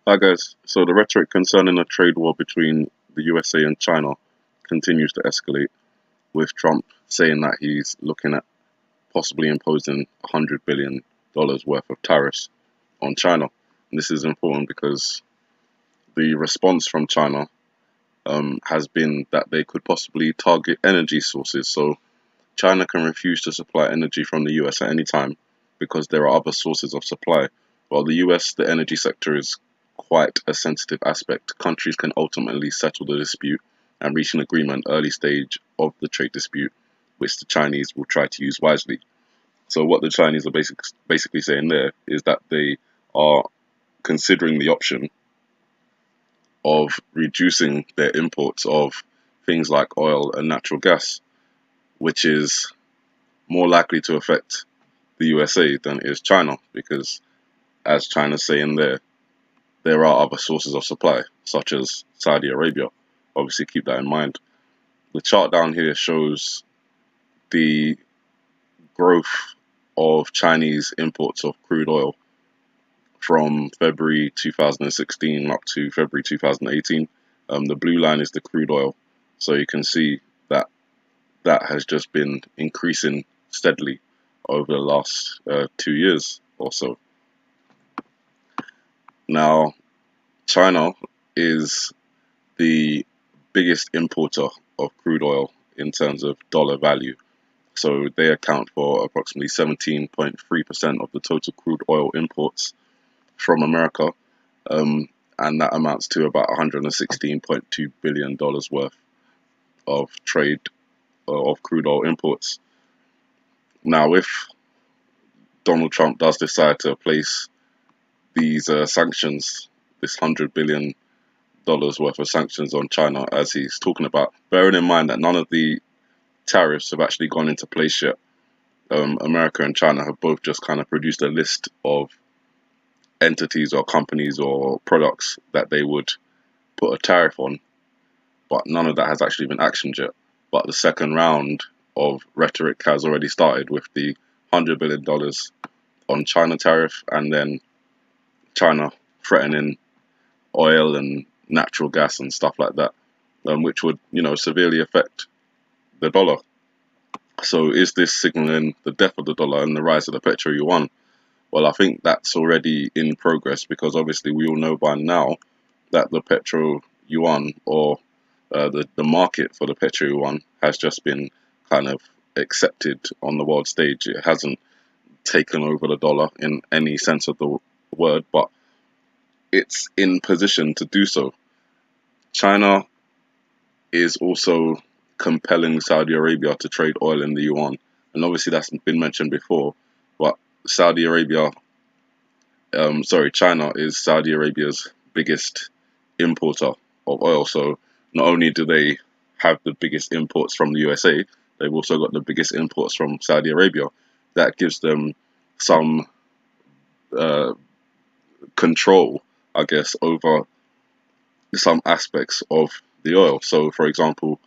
Hi guys, so the rhetoric concerning a trade war between the USA and China continues to escalate, with Trump saying that he's looking at possibly imposing $100 billion worth of tariffs on China. And this is important because the response from China has been that they could possibly target energy sources. So China can refuse to supply energy from the US at any time because there are other sources of supply. While the US, the energy sector is quite a sensitive aspect. Countries can ultimately settle the dispute and reach an agreement early stage of the trade dispute, which the Chinese will try to use wisely. So what the Chinese are basically saying there is that they are considering the option of reducing their imports of things like oil and natural gas, which is more likely to affect the USA than it is China, because as China's saying there are other sources of supply, such as Saudi Arabia. Obviously, keep that in mind. The chart down here shows the growth of Chinese imports of crude oil from February 2016 up to February 2018. The blue line is the crude oil, so you can see that that has just been increasing steadily over the last 2 years or so. Now, China is the biggest importer of crude oil in terms of dollar value. So they account for approximately 17.3% of the total crude oil imports from America, and that amounts to about $116.2 billion worth of trade of crude oil imports. Now, if Donald Trump does decide to place these sanctions, this $100 billion worth of sanctions on China, as he's talking about, bearing in mind that none of the tariffs have actually gone into place yet. America and China have both just kind of produced a list of entities or companies or products that they would put a tariff on, but none of that has actually been actioned yet. But the second round of rhetoric has already started with the $100 billion on China tariff, and then China threatening oil and natural gas and stuff like that, which would, severely affect the dollar. So is this signaling the death of the dollar and the rise of the petro yuan? Well, I think that's already in progress, because obviously we all know by now that the petro yuan, or the market for the petro yuan, has just been kind of accepted on the world stage. It hasn't taken over the dollar in any sense of the word, but it's in position to do so. China is also compelling Saudi Arabia to trade oil in the yuan, and obviously that's been mentioned before, but China is Saudi Arabia's biggest importer of oil. So not only do they have the biggest imports from the USA, they've also got the biggest imports from Saudi Arabia. That gives them some control, I guess, over some aspects of the oil. So, for example,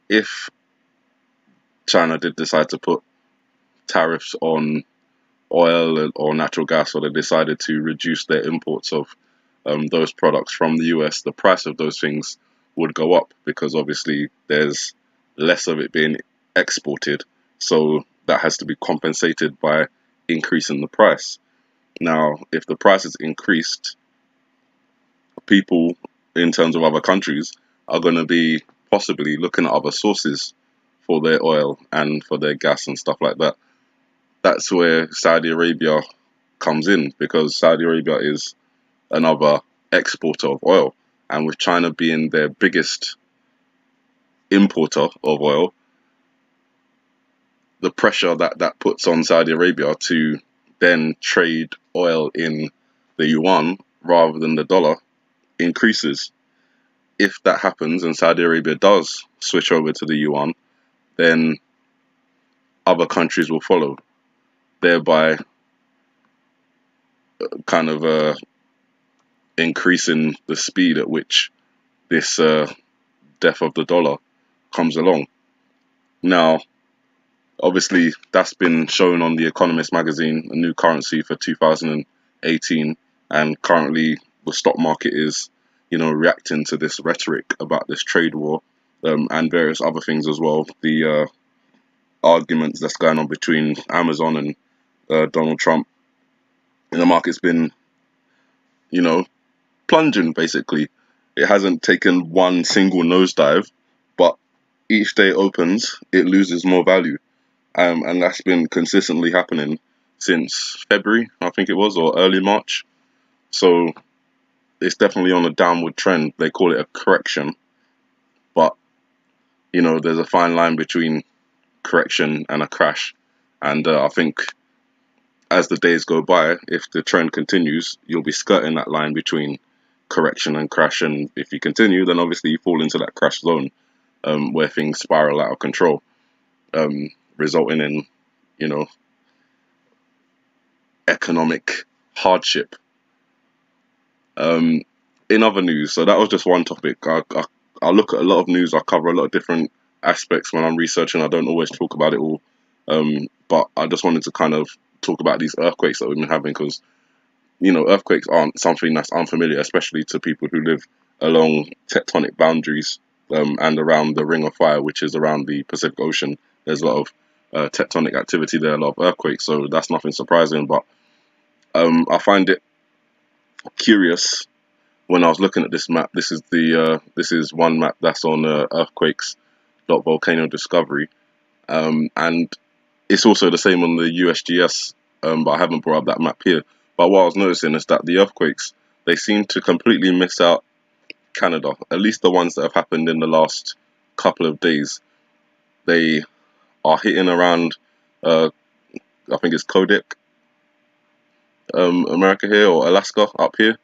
if China did decide to put tariffs on oil or natural gas, or they decided to reduce their imports of those products from the US, the price of those things would go up, because obviously there's less of it being exported, so that has to be compensated by increasing the price. Now, if the price is increased, people in terms of other countries are going to be possibly looking at other sources for their oil and for their gas and stuff like that. That's where Saudi Arabia comes in, because Saudi Arabia is another exporter of oil, and with China being their biggest importer of oil, the pressure that puts on Saudi Arabia to then trade oil in the yuan rather than the dollar increases. If that happens and Saudi Arabia does switch over to the yuan, then other countries will follow, thereby kind of increasing the speed at which this death of the dollar comes along. Now, obviously, that's been shown on The Economist magazine, a new currency for 2018, and currently the stock market is, reacting to this rhetoric about this trade war, and various other things as well. The arguments that's going on between Amazon and Donald Trump, and the market's been, plunging basically. It hasn't taken one single nosedive, but each day it opens, it loses more value. And that's been consistently happening since February, I think it was, or early March. So it's definitely on a downward trend. They call it a correction, but there's a fine line between correction and a crash. And I think as the days go by, if the trend continues, you'll be skirting that line between correction and crash. And if you continue, then obviously you fall into that crash zone, where things spiral out of control, resulting in, economic hardship. In other news, so that was just one topic. I look at a lot of news. I cover a lot of different aspects when I'm researching. I don't always talk about it all, but I just wanted to kind of talk about these earthquakes that we've been having, because earthquakes aren't something that's unfamiliar, especially to people who live along tectonic boundaries, and around the Ring of Fire, which is around the Pacific Ocean. There's a lot of tectonic activity there, a lot of earthquakes, so that's nothing surprising. But I find it curious when I was looking at this map. This is one map that's on earthquakes.volcano discovery, and it's also the same on the USGS, but I haven't brought up that map here. But what I was noticing is that the earthquakes, they seem to completely miss out Canada, at least the ones that have happened in the last couple of days. They are hitting around, I think it's Kodiak, America here, or Alaska up here,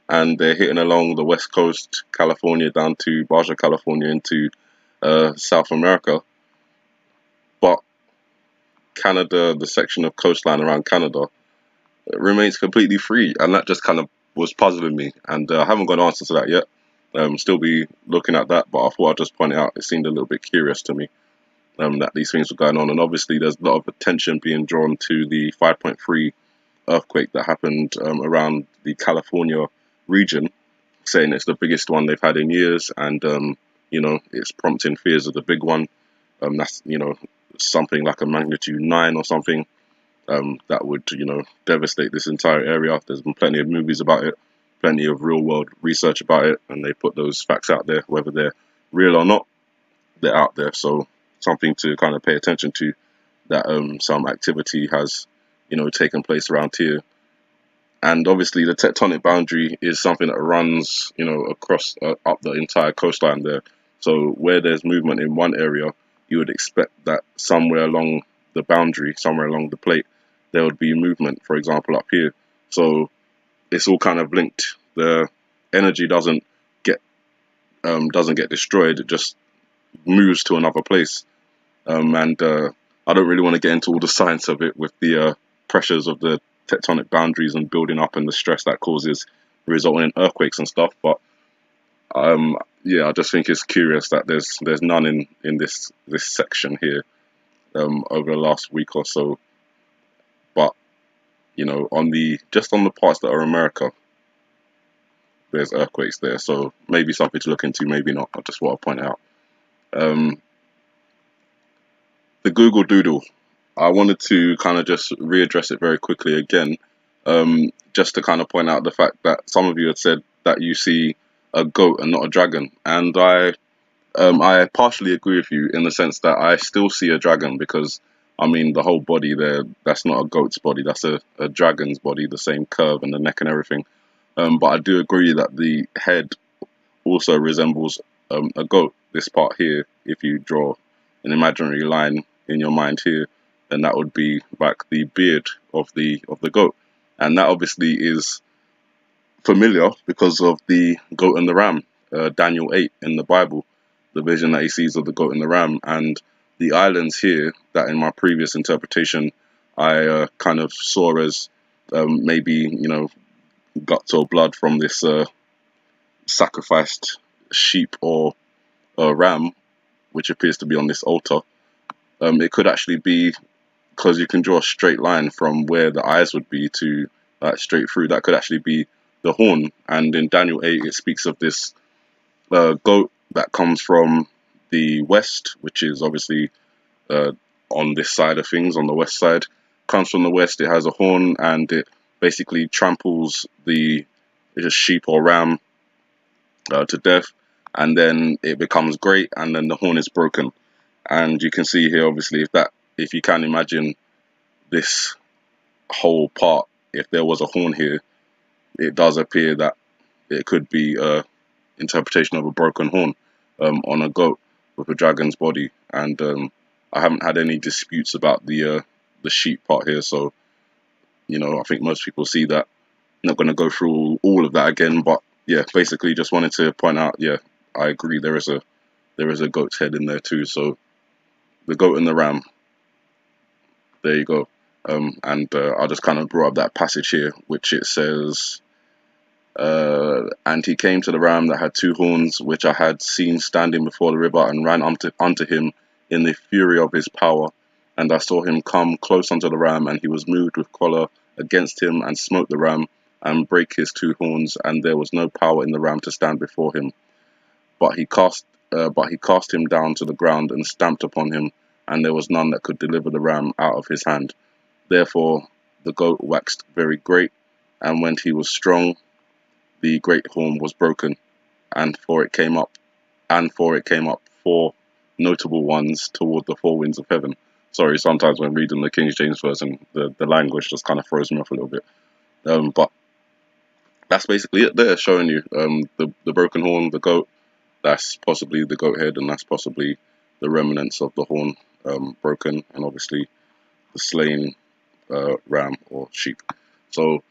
and they're hitting along the west coast, California, down to Baja California, into South America. But Canada, the section of coastline around Canada, remains completely free, and that just kind of was puzzling me, and I haven't got an answer to that yet. Still be looking at that, but I thought I'd just point it out. It seemed a little bit curious to me, that these things were going on, and obviously there's a lot of attention being drawn to the 5.3 earthquake that happened around the California region, saying it's the biggest one they've had in years, and it's prompting fears of the big one. That's something like a magnitude 9 or something, that would devastate this entire area. There's been plenty of movies about it, plenty of real world research about it, and they put those facts out there. Whether they're real or not, they're out there. So something to kind of pay attention to, that some activity has taken place around here. And obviously the tectonic boundary is something that runs across up the entire coastline there. So where there's movement in one area, you would expect that somewhere along the boundary, somewhere along the plate, there would be movement, for example, up here. So it's all kind of linked. The energy doesn't get destroyed, it just moves to another place. And I don't really want to get into all the science of it, with the pressures of the tectonic boundaries and building up, and the stress that causes, resulting in earthquakes and stuff. But yeah, I just think it's curious that there's none in this section here over the last week or so. But on the parts that are America, there's earthquakes there, so maybe something to look into, maybe not. I just want to point out the Google Doodle. I wanted to kind of just readdress it very quickly again, just to kind of point out the fact that some of you had said that you see a goat and not a dragon, and I partially agree with you, in the sense that I still see a dragon, because I mean the whole body there, that's not a goat's body, that's a dragon's body, the same curve and the neck and everything. But I do agree that the head also resembles a goat. This part here, if you draw an imaginary line in your mind here, then that would be like the beard of the goat, and that obviously is familiar because of the goat and the ram, Daniel 8 in the Bible, the vision that he sees of the goat and the ram. And the islands here, that in my previous interpretation I kind of saw as maybe guts or blood from this sacrificed sheep or ram, which appears to be on this altar. It could actually be, because you can draw a straight line from where the eyes would be to straight through, that could actually be the horn. And in Daniel 8, it speaks of this goat that comes from the west, which is obviously on this side of things, on the west side. Comes from the west, it has a horn, and it basically tramples the sheep or ram to death, and then it becomes great, and then the horn is broken. And you can see here, obviously, if you can imagine this whole part, if there was a horn here, it does appear that it could be a interpretation of a broken horn on a goat with a dragon's body. And I haven't had any disputes about the sheep part here, so I think most people see that. I'm not going to go through all of that again, but yeah, basically just wanted to point out, yeah, I agree, there is a goat's head in there too. So the goat and the ram, there you go. And I just kind of brought up that passage here, which it says, and he came to the ram that had two horns, which I had seen standing before the river, and ran unto him in the fury of his power. And I saw him come close unto the ram, and he was moved with choler against him, and smote the ram, and brake his two horns, and there was no power in the ram to stand before him. But he cast him down to the ground, and stamped upon him, and there was none that could deliver the ram out of his hand. Therefore the goat waxed very great, and when he was strong, the great horn was broken, and for it came up four notable ones toward the four winds of heaven. Sorry, sometimes when reading the King James version, the language just kind of throws me off a little bit. But that's basically it there, showing you the broken horn, the goat. That's possibly the goat head, and that's possibly the remnants of the horn broken, and obviously the slain ram or sheep. So,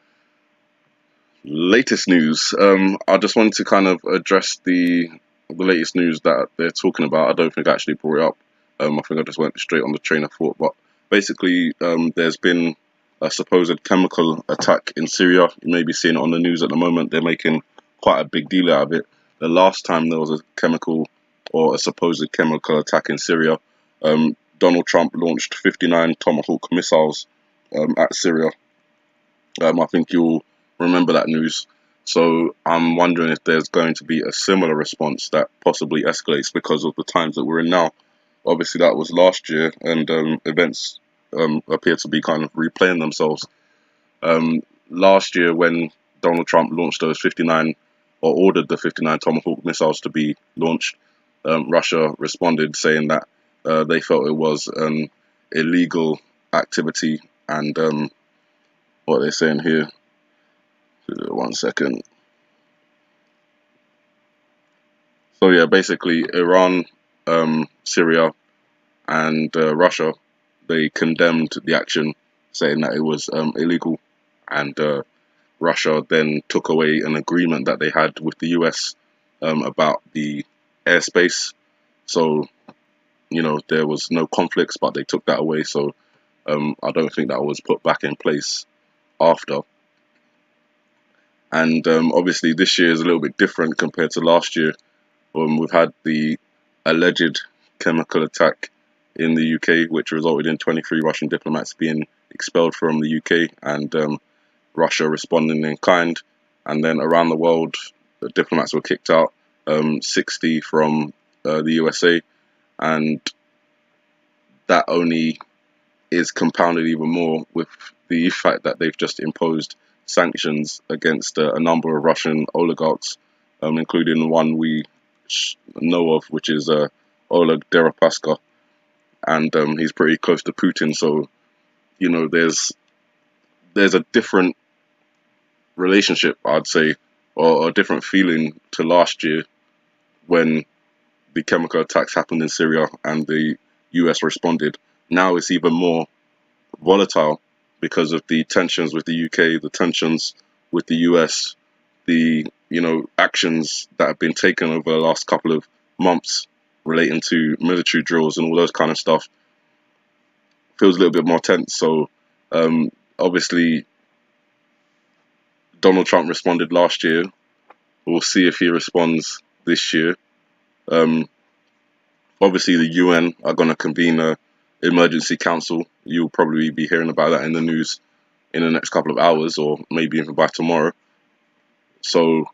latest news. I just wanted to kind of address the latest news that they're talking about. I don't think I actually brought it up. I think I just went straight on the train of thought. But basically, there's been a supposed chemical attack in Syria. You may be seeing it on the news at the moment. They're making quite a big deal out of it. The last time there was a chemical or a supposed chemical attack in Syria, Donald Trump launched 59 Tomahawk missiles at Syria. I think you'll remember that news. So I'm wondering if there's going to be a similar response that possibly escalates because of the times that we're in now. Obviously, that was last year, and events appear to be kind of replaying themselves. Last year, when Donald Trump launched those 59, or ordered the 59 Tomahawk missiles to be launched, Russia responded saying that they felt it was an illegal activity, and what they're saying here, 1 second. So yeah, basically Iran, Syria, and Russia, they condemned the action, saying that it was illegal, and Russia then took away an agreement that they had with the US about the airspace. So, there was no conflicts, but they took that away. So I don't think that was put back in place after. And obviously this year is a little bit different compared to last year. We've had the alleged chemical attack in the UK, which resulted in 23 Russian diplomats being expelled from the UK, and Russia responding in kind. And then around the world, the diplomats were kicked out, 60 from the USA, and that only is compounded even more with the fact that they've just imposed sanctions against a number of Russian oligarchs, including one we know of, which is Oligarchs, and he's pretty close to Putin. So, there's a different relationship, I'd say, or a different feeling to last year when the chemical attacks happened in Syria and the US responded. Now it's even more volatile because of the tensions with the UK, the tensions with the US, the actions that have been taken over the last couple of months relating to military drills and all those kind of stuff. Feels a little bit more tense. So obviously Donald Trump responded last year. We'll see if he responds this year. Obviously the UN are going to convene a emergency council. You'll probably be hearing about that in the news in the next couple of hours, or maybe even by tomorrow. So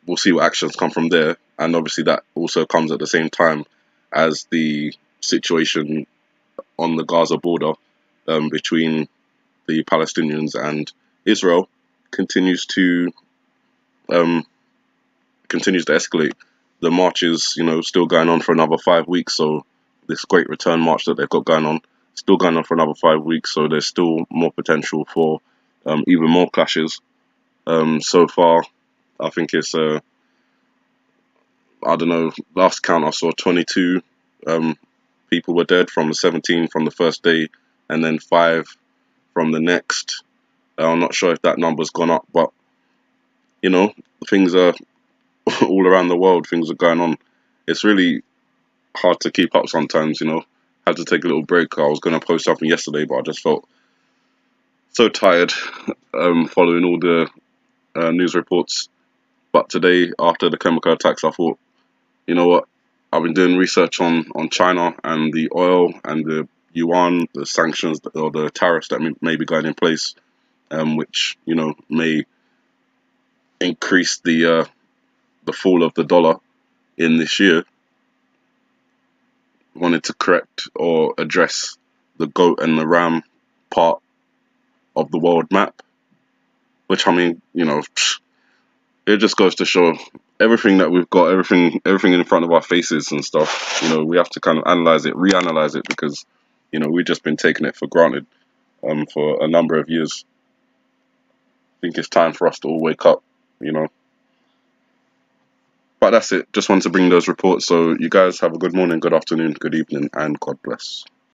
we'll see what actions come from there. And obviously that also comes at the same time as the situation on the Gaza border between the Palestinians and Israel continues to escalate. The march is, still going on for another 5 weeks. So this Great Return March that they've got going on, still going on for another 5 weeks. So there's still more potential for even more clashes. So far, I think it's I don't know. Last count I saw 22 people were dead from the 17 from the first day, and then 5 from the next. I'm not sure if that number's gone up, but things are all around the world. Things are going on. It's really hard to keep up sometimes. Had to take a little break. I was going to post something yesterday, but I just felt so tired following all the news reports. But today, after the chemical attacks, I thought, you know what? I've been doing research on China and the oil and the yuan, the sanctions or the tariffs that may be going in place, which may increase the fall of the dollar in this year. Wanted to correct or address the goat and the ram part of the world map, which it just goes to show everything that we've got, everything in front of our faces and stuff. We have to kind of reanalyze it, because we've just been taking it for granted for a number of years. I think it's time for us to all wake up, But that's it. Just wanted to bring those reports. So you guys have a good morning, good afternoon, good evening, and God bless.